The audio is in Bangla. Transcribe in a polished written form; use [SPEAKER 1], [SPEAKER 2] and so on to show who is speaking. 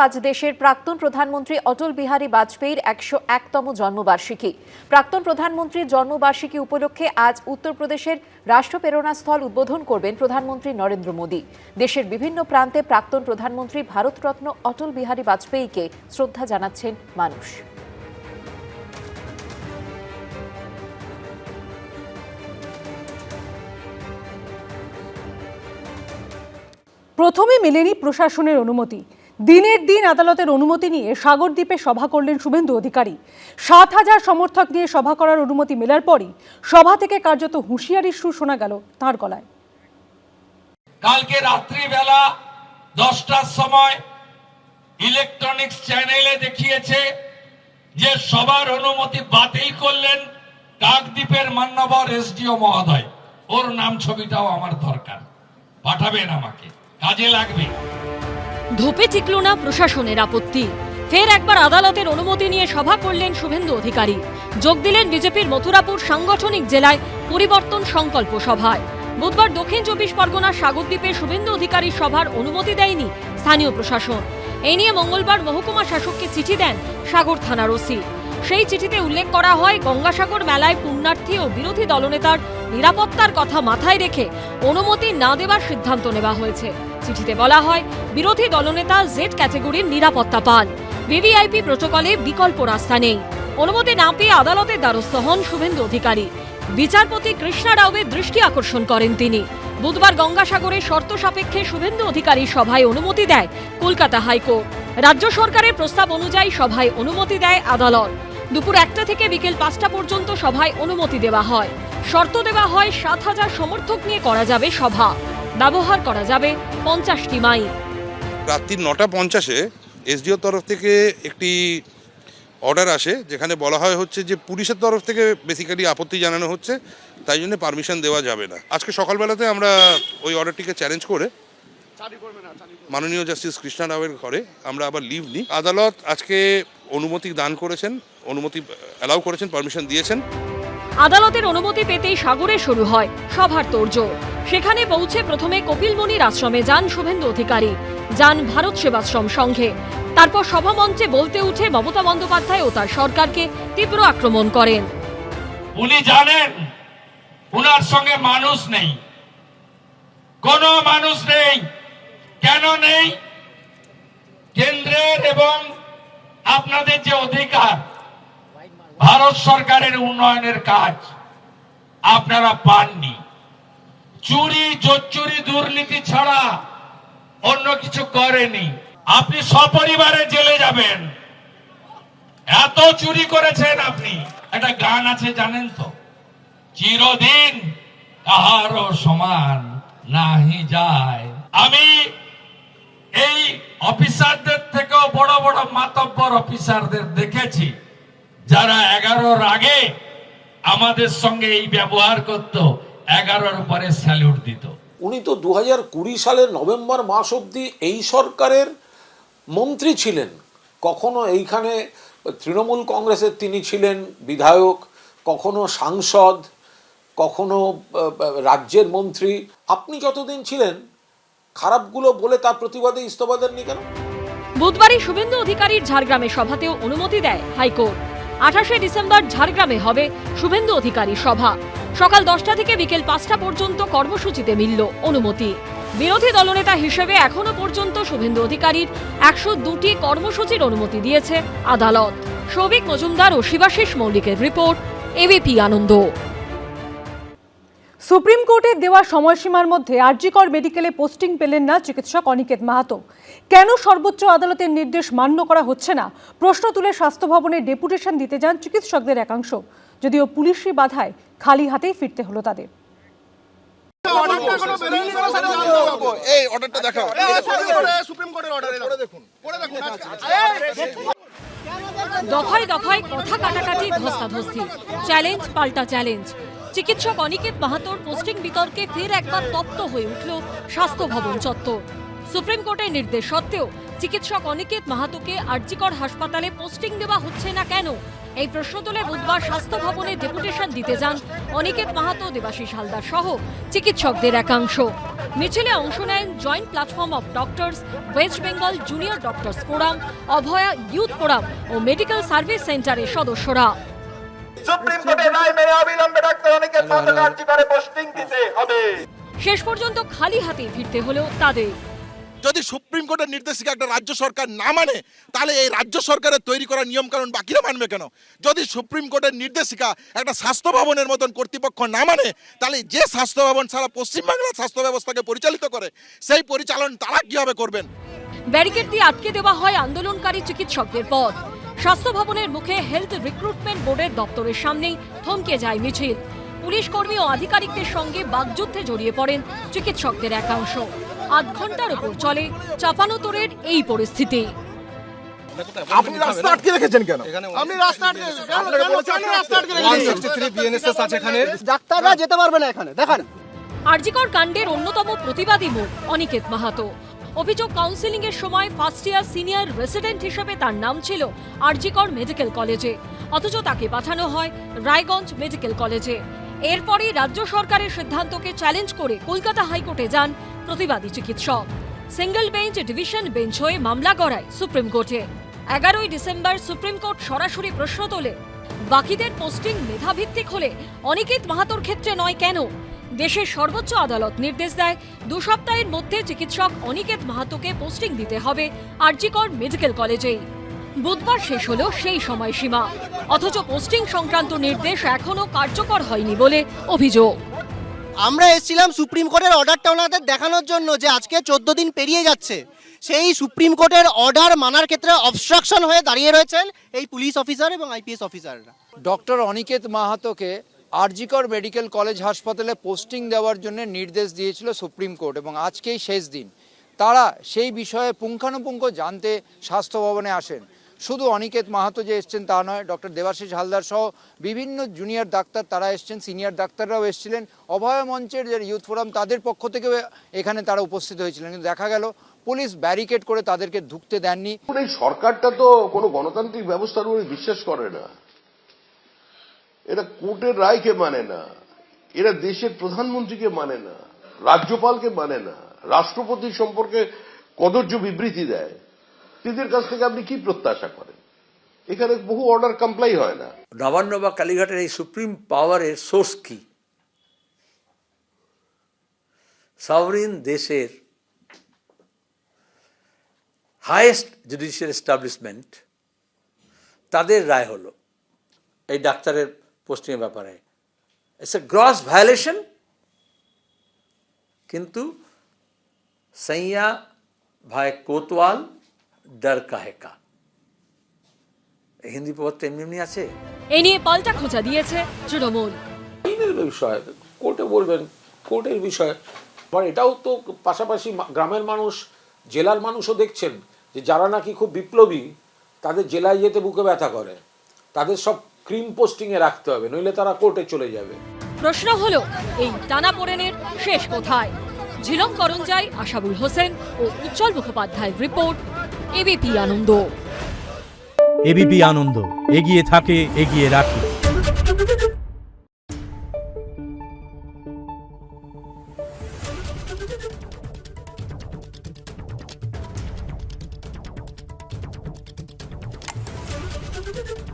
[SPEAKER 1] আজ দেশের প্রাক্তন প্রধানমন্ত্রী অটল বিহারী বাজপেয়ীর ১০১তম জন্মবার্ষিকী। প্রাক্তন প্রধানমন্ত্রীর জন্মবার্ষিকী উপলক্ষে আজ উত্তরপ্রদেশের রাষ্ট্রপ্রেরণাস্থল উদ্বোধন করবেন প্রধানমন্ত্রী নরেন্দ্র মোদী। দেশের বিভিন্ন প্রান্তে প্রাক্তন প্রধানমন্ত্রী ভারতরত্ন অটল বিহারী বাজপেয়ীকে শ্রদ্ধা জানাচ্ছেন মানুষ।
[SPEAKER 2] প্রথমে মেলেনি প্রশাসনের অনুমতি। দিনের দিন আদালতের অনুমতি নিয়ে সাগরদ্বীপে সভা করলেন শুভেন্দু অধিকারী। ৭,০০০ সমর্থক নিয়ে সভা করার অনুমতি মেলার পরই সভা থেকে কার্যত হুঁশিয়ারির সুর শোনা গেল তাঁর গলায়।
[SPEAKER 3] কালকে রাত্রিবেলা 10টার সময় ইলেকট্রনিক্স চ্যানেলে দেখিয়েছে যে সবার অনুমতি বাতিল করলেন কাকদ্বীপের মান্যবর এসডিও মহোদয়। ওর নাম ছবিটাও আমার দরকার, পাঠাবেন আমাকে, কাজে লাগবে।
[SPEAKER 4] ধোপে টিকল না প্রশাসনের আপত্তি। ফের একবার আদালতের অনুমতি নিয়ে সভা করলেন শুভেন্দু অধিকারী। যোগ দিলেন বিজেপির মথুরাপুর সাংগঠনিক জেলায় পরিবর্তন সংকল্প সভায়। বুধবার দক্ষিণ ২৪ পরগনার সাগরদ্বীপে শুভেন্দু অধিকারীর সভার অনুমতি দেয়নি স্থানীয় প্রশাসন। এই নিয়ে মঙ্গলবার মহকুমা শাসককে চিঠি দেন সাগর থানার ওসি। সেই চিঠিতে উল্লেখ করা হয়, গঙ্গাসাগর মেলায় পুণ্যার্থী ও বিরোধী দলনেতার নিরাপত্তার কথা মাথায় রেখে অনুমতি না দেওয়ার সিদ্ধান্ত নেওয়া হয়েছে। চিঠিতে বলা হয়, বিরোধী দলনেতা জেড ক্যাটেগরির নিরাপত্তা পান। ভিভিআইপি প্রোটোকলে বিকল্প রাস্তা নেই। অনুমতি না পেয়ে আদালতের দ্বারস্থ হন শুভেন্দু অধিকারী। বিচারপতি কৃষ্ণা রাওয়ের দৃষ্টি আকর্ষণ করেন তিনি। বুধবার গঙ্গাসাগরে শর্ত সাপেক্ষে শুভেন্দু অধিকারীর সভায় অনুমতি দেয় কলকাতা হাইকোর্ট। রাজ্য সরকারের প্রস্তাব অনুযায়ী সভায় অনুমতি দেয় আদালত। দুপুর 1টা থেকে বিকেল 5টা পর্যন্ত সভায় অনুমতি দেওয়া হয়। শর্ত দেওয়া হয় ৭,০০০ সমর্থক নিয়ে করা যাবে সভা, ব্যবহার করা যাবে 50টি মাইক।
[SPEAKER 5] রাত্রি 9:50-এ এসডিও তরফ থেকে একটি অর্ডার আসে, যেখানে বলা হয় হচ্ছে যে পুলিশের তরফ থেকে বেসিক্যালি আপত্তি জানানো হচ্ছে, তাই জন্য পারমিশন দেওয়া যাবে না। আজকে সকালবেলাতে আমরা ওই অর্ডারটিকে চ্যালেঞ্জ করে মাননীয় জাস্টিস কৃষ্ণা রাওয়ের ঘরে আমরা আবার লিভ নিই। আদালত আজকে অনুমতি দান করেছেন, অনুমতি অ্যালাউ করেছেন, পারমিশন দিয়েছেন।
[SPEAKER 4] আদালতের অনুমতি পেতেই সাগরে শুরু হয় সভার তোড়জোড়। সেখানে পৌঁছে প্রথমে কপিলমুনির আশ্রমে যান শুভেন্দু অধিকারী, যান ভারত সেবাশ্রম সংঘে। তারপর সভামঞ্চে বলতে উঠে মমতা বন্দ্যোপাধ্যায় ও তার সরকারকে তীব্র আক্রমণ করেন।
[SPEAKER 3] উনি জানেন উনার সঙ্গে মানুষ নেই, কোনো মানুষ নেই। কেন নেই? কেন্দ্রের এবং আপনাদের যে অধিকার, ভারত সরকারের উন্নয়নের কাজ আপনারা পাননি। চুরি, জোচ্চুরি, দুর্নীতি ছাড়া অন্য কিছু করেনি। আপনি সপরিবারে জেলে যাবেন, এত চুরি করেছেন আপনি। একটা গান আছে জানেন তো, চিরদিন কাহারও সমান নাহি যায়। আমি এই অফিসারদের থেকেও বড় বড় মাতব্বর অফিসারদের দেখেছি যারা 11-র আগে আমাদের সঙ্গে এই ব্যবহার করত, 11-র পরে স্যালুট দিত।
[SPEAKER 6] উনি তো 2020 সালের নভেম্বর মাস অবধি এই সরকারের মন্ত্রী ছিলেন। কখনো এইখানে তৃণমূল কংগ্রেসের তিনি ছিলেন বিধায়ক, কখনো সাংসদ, কখনো রাজ্যের মন্ত্রী। আপনি যতদিন ছিলেন খারাপগুলো বলে তার প্রতিবাদে ইস্তফা দেননি কেন?
[SPEAKER 4] বুধবারই শুভেন্দু অধিকারীর ঝাড়গ্রামে সভাতেও অনুমতি দেয় হাইকোর্ট। 28শে ডিসেম্বর ঝাড়গ্রামে হবে শুভেন্দু অধিকারীর সভা। সকাল 10টা থেকে বিকেল 5টা পর্যন্ত কর্মসূচিতে মিলল অনুমতি। বিরোধী দলনেতা হিসেবে এখনো পর্যন্ত শুভেন্দু অধিকারীর 102টি কর্মসূচির অনুমতি দিয়েছে আদালত। সৌভিক মজুমদার ও শিবাশিস মৌলিকের রিপোর্ট, এবিপি আনন্দ।
[SPEAKER 2] সুপ্রিম কোর্টের দেওয়া সময়সীমার মধ্যে আরজিকর মেডিকেলে পোস্টিং পেলেন না চিকিৎসক অনিকেত মাহাতো। কেন সর্বোচ্চ আদালতের নির্দেশ মান্য করা হচ্ছে না, প্রশ্ন তুলে স্বাস্থ্য ভবনে ডেপুটেশন দিতে যান চিকিৎসকদের একাংশ। যদিও পুলিশি বাধায় খালি হাতেই ফিরতে হলো তাদের।
[SPEAKER 4] দফায় দফায় কথা কাটাকাটি, ধস্তাধস্তি, চ্যালেঞ্জ পাল্টা চ্যালেঞ্জ। চিকিৎসক অনিকেত মাহাতোর পোস্টিং বিতর্কে ফের একবার তপ্ত হয়ে উঠল স্বাস্থ্য ভবন চত্বর। সুপ্রিম কোর্টের নির্দেশ সত্ত্বেও চিকিৎসক অনিকেত মাহাতোকে আরজিকর হাসপাতালে পোস্টিং দেওয়া হচ্ছে না কেন, এই প্রশ্ন তুলে বুধবার স্বাস্থ্য ভবনে ডেপুটেশন দিতে যান অনিকেত মাহাতো, দেবাশিস হালদার সহ চিকিৎসকদের একাংশ। মিছিলে অংশ নেন joint platform of doctors, West Bengal junior doctors forum, Abhaya youth forum ও মেডিকেল সার্ভিস সেন্টারের সদস্যরা।
[SPEAKER 7] সুপ্রিম কোর্টের রায় মেনে অবিলম্বে ডাক্তার অনিকেত মাহাতো কার্যকরে পোস্টিং দিতে হবে।
[SPEAKER 4] শেষ পর্যন্ত খালি হাতে ফিরতে হলো তাদের।
[SPEAKER 8] যদি সুপ্রিম কোর্টের নির্দেশিকা একটা রাজ্য সরকার না মানে, তাহলে এই রাজ্য সরকারের তৈরি করা নিয়মকানুন বাকিরা মানবে কেন? যদি সুপ্রিম কোর্টের নির্দেশিকা একটা স্বাস্থ্য ভবনের মতন কর্তৃপক্ষ না মানে, তাহলে যে স্বাস্থ্য ভবন সারা পশ্চিমবাংলার স্বাস্থ্য ব্যবস্থাকে পরিচালিত করে, সেই পরিচালন তারা কিভাবে করবেন?
[SPEAKER 4] ব্যারিকেড দিয়ে আটকে দেওয়া হয় আন্দোলনকারী চিকিৎসকদের পথ। স্বাস্থ্য ভবনের মুখে হেলথ রিক্রুটমেন্ট বোর্ডের দপ্তরের সামনেই থমকে যায় মিছিল। পুলিশ কর্মী ও আধিকারিকদের সঙ্গে বাগযুদ্ধে জড়িয়ে পড়েন চিকিৎসকদের একাংশ। আধ ঘন্টার উপর চলে চাপানোতরের এই পরিস্থিতি।
[SPEAKER 8] আপনি রাস্তা আটকে রেখেছেন কেন?
[SPEAKER 9] আপনি রাস্তা আটকে রেখেছেন। ডাক্তাররা যেতে পারবে না এখানে, দেখেন।
[SPEAKER 4] আরজিকর কাণ্ডের অন্যতম প্রতিবাদী মুখ অনিকেত মাহাতো। অভিযোগ, কাউন্সিলিং এর সময় ফার্স্ট ইয়ার সিনিয়র রেসিডেন্ট হিসেবে তার নাম ছিল আরজিকর মেডিকেল কলেজে, অথচ তাকে পাঠানো হয় রায়গঞ্জ মেডিকেল কলেজে। এরপরই রাজ্য সরকারের সিদ্ধান্তকে চ্যালেঞ্জ করে কলকাতা হাইকোর্টে যান প্রতিবাদী চিকিৎসক। সিঙ্গল বেঞ্চ ডিভিশন বেঞ্চ হয়ে মামলা গড়ায় সুপ্রিম কোর্টে। 11ই ডিসেম্বর সুপ্রিম কোর্ট সরাসরি প্রশ্ন তোলে, বাকিদের পোস্টিং মেধাভিত্তিক হলে অনিকেত মাহাতোর ক্ষেত্রে নয় কেন? দেশের সর্বোচ্চ আদালত নির্দেশ দেয় 2 সপ্তাহের মধ্যে চিকিৎসক অনিকেত মাহাতোকে পোস্টিং দিতে হবে আরজিকর মেডিকেল কলেজেই। বুধবার শেষ হলো সেই সময়সীমা, অথচ পোস্টিং সংক্রান্ত নির্দেশ এখনো কার্যকর হয়নি বলে অভিযোগ।
[SPEAKER 9] আমরা এসেছিলাম সুপ্রিম কোর্টের অর্ডারটা ওনাদের দেখানোর জন্য, যে আজকে 14 দিন পেরিয়ে যাচ্ছে, সেই সুপ্রিম কোর্টের অর্ডার মানার ক্ষেত্রে অবস্ট্রাকশন হয়ে দাঁড়িয়ে রয়েছেন এই পুলিশ অফিসার এবং আইপিএস অফিসাররা।
[SPEAKER 10] Doctor Aniket মাহাতোকে RG Kar medical college হাসপাতালে পোস্টিং দেওয়ার জন্য নির্দেশ দিয়েছিল সুপ্রিম কোর্ট, এবং আজকেই শেষ দিন। তারা সেই বিষয়ে পুঙ্খানুপুঙ্খ জানতে স্বাস্থ্য ভবনে আসেন। শুধু অনিকেত মাহাতো যে এসছেন তা নয়, ডক্টর দেবাশিস হালদার সহ বিভিন্ন জুনিয়র ডাক্তার তারা এসছেন, সিনিয়র ডাক্তাররাও এসেছিলেন। অভয় মঞ্চের যে ইউথ ফোরাম তাদের পক্ষ থেকেও এখানে তারা উপস্থিত হয়েছিলেন, কিন্তু দেখা গেল পুলিশ ব্যারিকেড করে তাদেরকে ঢুকতে দেননি।
[SPEAKER 11] এই সরকারটা তো কোনো গণতান্ত্রিক ব্যবস্থার উপরে বিশ্বাস করে না, এরা কোর্টের রায়কে মানে না, এরা দেশের প্রধানমন্ত্রীকে মানে না, রাজ্যপালকে মানে না, রাষ্ট্রপতি সম্পর্কে কদর্য বিবৃতি দেয়। এদের কাছ থেকে আপনি কি প্রত্যাশা করেন? এখানে বহু অর্ডার কমপ্লাই হয় না।
[SPEAKER 12] নবান্ন বা কালীঘাটের এই সুপ্রিম পাওয়ারের সোর্স কি? সভরিন দেশের হাইয়েস্ট জুডিশিয়াল এস্টাবলিশমেন্ট, তাদের রায় হলো এই ডাক্তারের পোস্টিংয়ের ব্যাপারে। It's a gross violation. কিন্তু সৈয়া ভাই কোতওয়াল ডর কাহে কা, হিন্দি প্রবাদ তো এমনি আছে।
[SPEAKER 4] এ নিয়ে পাল্টা খোঁচা দিয়েছে তৃণমূল।
[SPEAKER 6] আইনের বিষয় কোর্টে বলবেন, কোর্টের বিষয়। আবার এটাও তো পাশাপাশি গ্রামের মানুষ, জেলার মানুষও দেখছেন যে যারা নাকি খুব বিপ্লবী, তাদের জেলায় যেতে বুকে ব্যথা করে, তাদের সব ক্রিম পোস্টিংয়ে রাখতে হবে, নইলে তারা কোর্টে চলে যাবে।
[SPEAKER 4] প্রশ্ন হলো, এই টানাপোড়েনের শেষ কোথায়? ঝিলম করঞ্জাই, আশাবুল হোসেন ও উজ্জ্বল মুখোপাধ্যায়ের রিপোর্ট, এবিপি আনন্দ।
[SPEAKER 13] এবিপি আনন্দ, এগিয়ে থাকে, এগিয়ে রাখে।
[SPEAKER 2] Thank you.